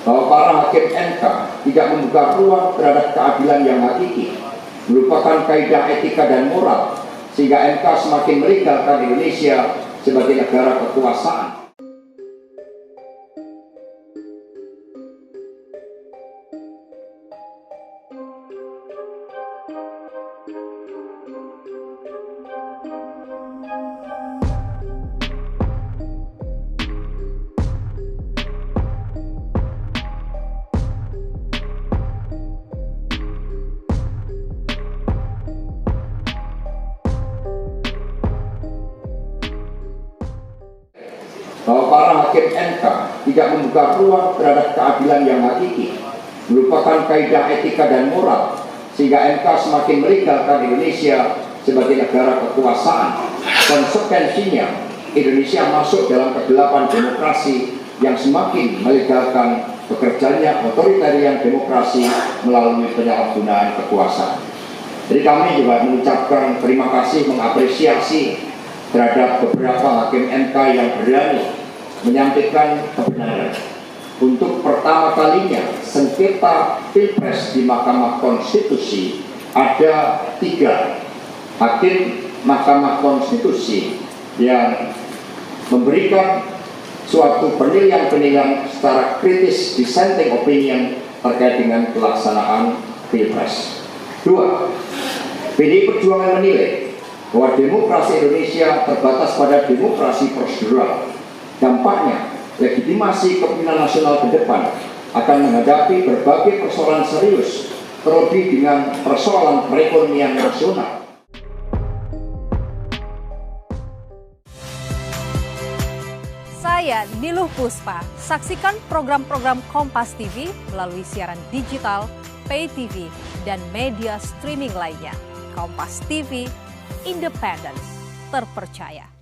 bahwa para hakim MK tidak membuka ruang terhadap keadilan yang hakiki, merupakan kaidah etika dan moral, sehingga MK semakin melegalkan Indonesia sebagai negara kekuasaan. Bahwa para hakim MK tidak membuka ruang terhadap keadilan yang hakiki, merupakan kaidah etika dan moral, sehingga MK semakin melegalkan Indonesia sebagai negara kekuasaan. Konsekuensinya, Indonesia masuk dalam kegelapan demokrasi yang semakin melegalkan bekerjanya otoritarian demokrasi melalui penyalahgunaan kekuasaan. Jadi kami juga mengucapkan terima kasih, mengapresiasi terhadap beberapa hakim MK yang berani menyampaikan kebenaran. Untuk pertama kalinya sengketa Pilpres di Mahkamah Konstitusi, ada 3 hakim Mahkamah Konstitusi yang memberikan suatu penilaian secara kritis, dissenting opinion terkait dengan pelaksanaan Pilpres. 2, PDI Perjuangan menilai bahwa demokrasi Indonesia terbatas pada demokrasi prosedural. Dampaknya, legitimasi kepemimpinan nasional ke depan akan menghadapi berbagai persoalan serius, terlebih dengan persoalan perekonomian nasional. Saya Niluh Puspa. Saksikan program-program Kompas TV melalui siaran digital, pay TV, dan media streaming lainnya. Kompas TV, independen, terpercaya.